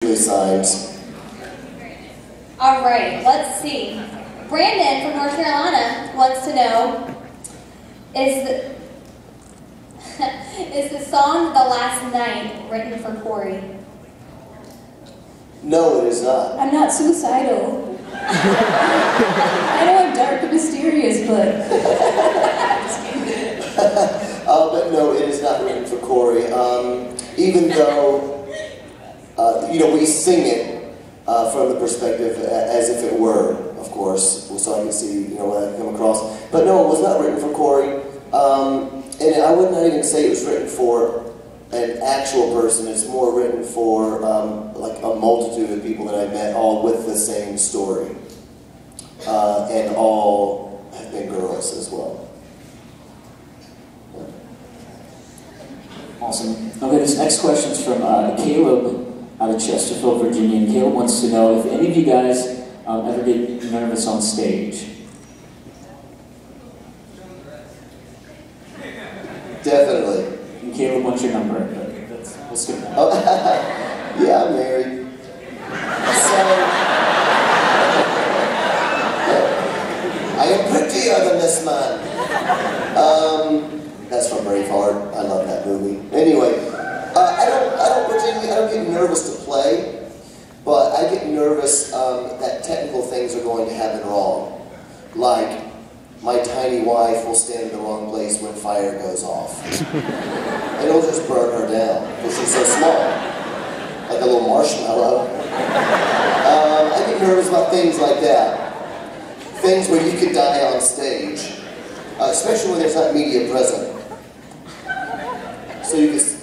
officially signed. All right, let's see. Brandon from North Carolina wants to know, is the song The Last Night written for Corey? No, it is not. I'm not suicidal. I know I'm dark and mysterious, but... But no, it is not written for Corey. Even though, we sing it from the perspective as if it were, of course, so I can see, what I come across. But no, it was not written for Corey. And I would not even say it was written for an actual person. It's more written for like a multitude of people that I met, all with the same story, and all have been girls as well. Awesome. Okay, this next question is from Caleb out of Chesterfield, Virginia. And Caleb wants to know if any of you guys ever get nervous on stage. Definitely. And Caleb wants your number, but we'll skip that. Oh, yeah, I'm married. So, I am prettier than this man. That's from Braveheart. I love that movie. Anyway, I don't get nervous to play, but I get nervous that technical things are going to happen wrong. Like, my tiny wife will stand in the wrong place when fire goes off. And it'll just burn her down, because she's so small. Like a little marshmallow. I get nervous about things like that. Things where you could die on stage, especially when there's not media present. So you just,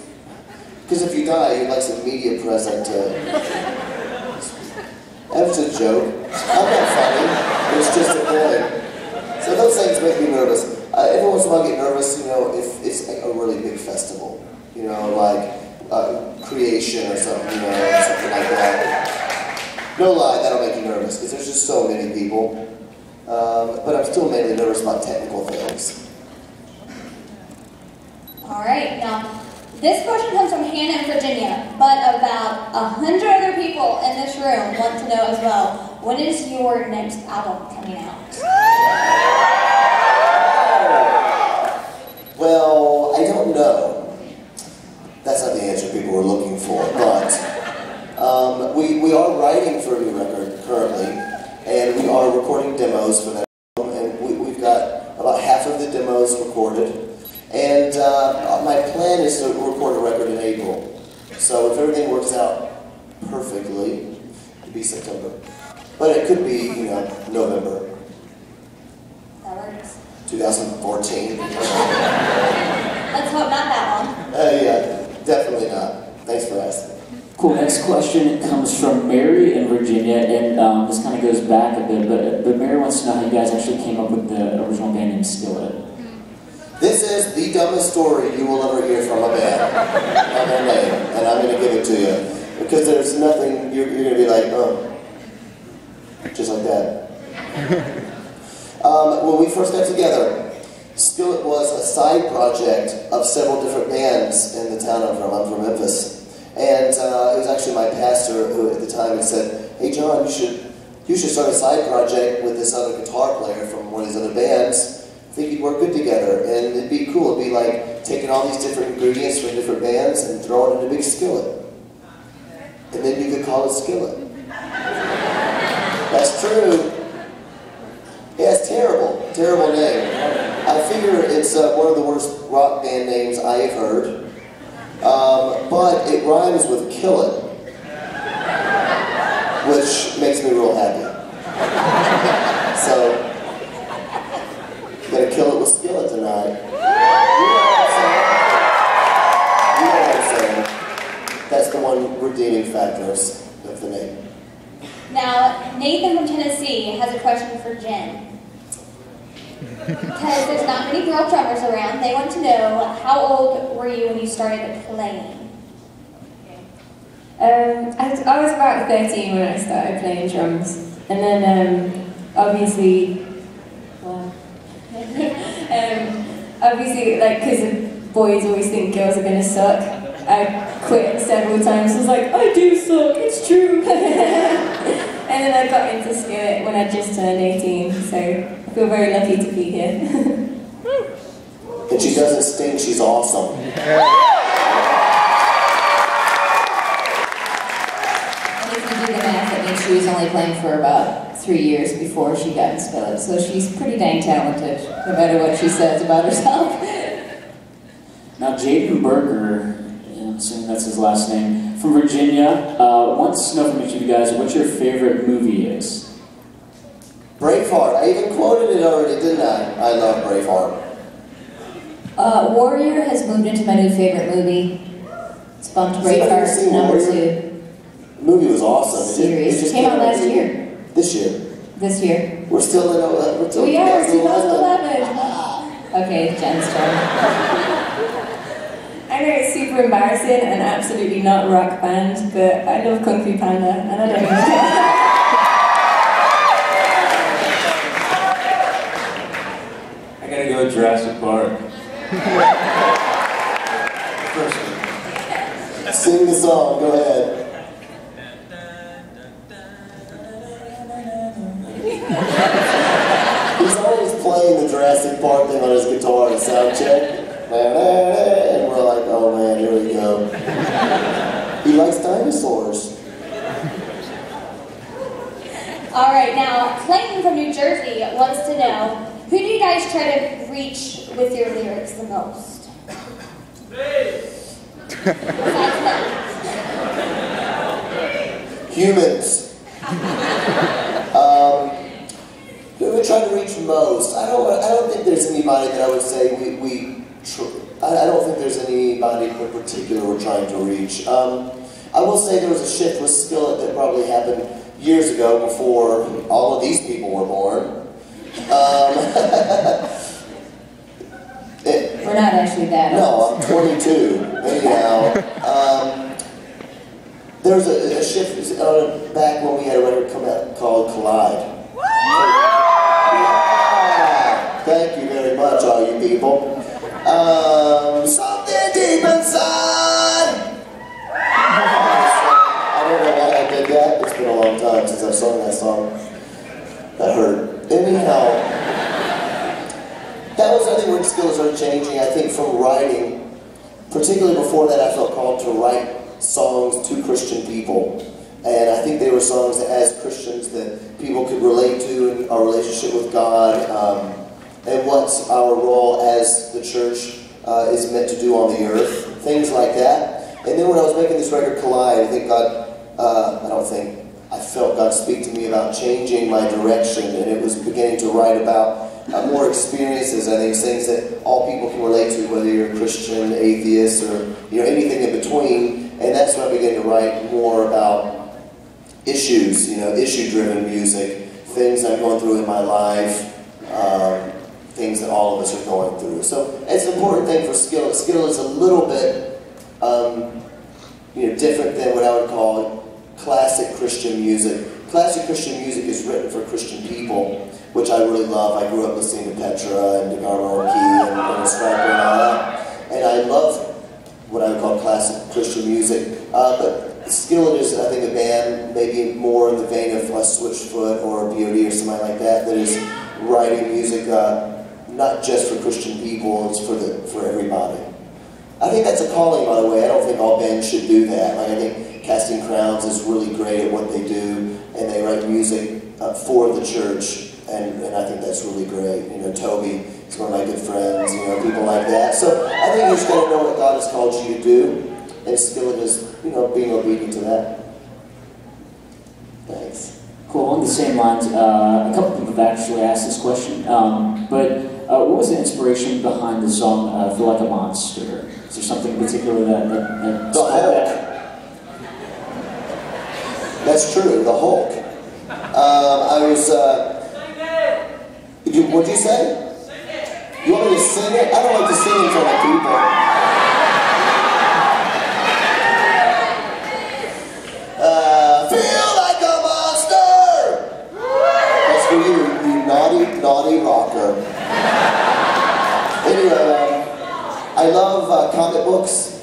because if you die, you'd like some media present to... That was a joke. I'm not funny. It's just a point. So those things make me nervous. Every once in a while I get nervous, if it's like a really big festival. Like Creation or something, something like that. No lie, that'll make you nervous, because there's just so many people. But I'm still mainly nervous about technical things. All right, now, this question comes from Hannah in Virginia, but about 100 other people in this room want to know as well, when is your next album coming out? Well, I don't know. That's not the answer people were looking for, but we are writing for a new record currently, and we are recording demos for that album, and we've got about half of the demos recorded. And my plan is to record a record in April. So if everything works out perfectly, it could be September. But it could be, November. That works. 2014. Let's hope not that long. Yeah, definitely not. Thanks for asking. Cool. Next question comes from Mary in Virginia, and this kind of goes back a bit, but Mary wants to know how you guys actually came up with the original band name Skillet. This is the dumbest story you will ever hear from a band on their name, and I'm going to give it to you. Because there's nothing, you're going to be like, oh. Just like that. When we first got together, Skillet was a side project of several different bands in the town I'm from Memphis. And it was actually my pastor who at the time had said, hey John, you should start a side project with this other guitar player from one of these other bands. I think you'd work good together, and it'd be cool. It'd be like taking all these different ingredients from different bands and throwing it in a big skillet. And then you could call it Skillet. That's true. Yeah, it's terrible. Terrible name. I figure it's one of the worst rock band names I have heard. But it rhymes with kill it, which makes me real happy. So, gonna kill it with Skillet tonight. You know what I'm saying? That's the one redeeming factor of the name. Now, Nathan from Tennessee has a question for Jen. Because there's not many girl drummers around, they want to know, how old were you when you started playing? I was about 13 when I started playing drums. And then, obviously, like, because boys always think girls are going to suck, I quit several times. I was like, I do suck, it's true. I just turned 18, so I feel very lucky to be here. And she doesn't stink, she's awesome. If you do the math, that means she was only playing for about 3 years before she got in Skillet, so she's pretty dang talented, no matter what she says about herself. Now, Jaden Berger, I'm assuming that's his last name, from Virginia, wants to know from each of you guys what your favorite movie is. Braveheart. I even quoted it already, didn't I? I love Braveheart. Warrior has moved into my new favorite movie. It's bumped Have you ever Braveheart seen to number Warrior? 2. The movie was awesome. Series. It came out last year. This year. This year. We're still in. We're still We are, 2011. 2011. Okay, Jen's turn. I know it's super embarrassing and absolutely not rock band, but I love Kung Fu Panda, and I don't even care. I gotta go Jurassic Park. First one. Sing the song. Go ahead. He's always playing the Jurassic Park thing on his guitar at sound check. And we're like, oh man, here we go. He likes dinosaurs. All right, now Clayton from New Jersey wants to know, who do you guys try to reach with your lyrics the most? Besides them. Humans. Who we try to reach most? I don't think there's anybody that I would say I don't think there's anybody in particular we're trying to reach. I will say there was a shift with Skillet that probably happened years ago before all of these people were born. We're not actually that old. No, I'm 22. Anyhow, there was a shift back when we had a record come out called Collide. Yeah. Thank you very much, all you people. Something deep inside. I don't know why I did that. It's been a long time since I've sung that song. That hurt. Anyhow, that was, I think, where skills started changing. I think from writing, particularly before that, I felt called to write songs to Christian people. And I think they were songs that, as Christians, that people could relate to in our relationship with God, and what's our role as the church is meant to do on the earth, things like that. And then when I was making this record, Collide, I think I felt God speak to me about changing my direction, and it was beginning to write about more experiences, I think, things that all people can relate to, whether you're a Christian, atheist, or anything in between. And that's when I began to write more about issues, issue-driven music, things I'm going through in my life, things that all of us are going through. So it's an important thing for Skillet. Skillet is a little bit different than what I would call classic Christian music. Classic Christian music is written for Christian people, which I really love. I grew up listening to Petra and DeGarmo and Key and Striper and all that. And I love what I would call classic Christian music. But Skillet is, I think, a band maybe more in the vein of Switchfoot or B.O.D. or somebody like that is writing music not just for Christian people, it's for everybody. I think that's a calling, by the way. I don't think all bands should do that. I think Casting Crowns is really great at what they do, and they write music for the church, and I think that's really great. Toby is one of my good friends, people like that. So I think you just got to know what God has called you to do, and Skillet is, being obedient to that. Thanks. Cool. Along the same lines, a couple people have actually asked this question, but what was the inspiration behind the song "Feel Like a Monster"? Is there something in particular that the Hulk. That's true. The Hulk. What'd you say? You want me to sing it? I don't like to sing in front of people. Feel like a monster. That's for you naughty rocker. Anyway, I love comic books.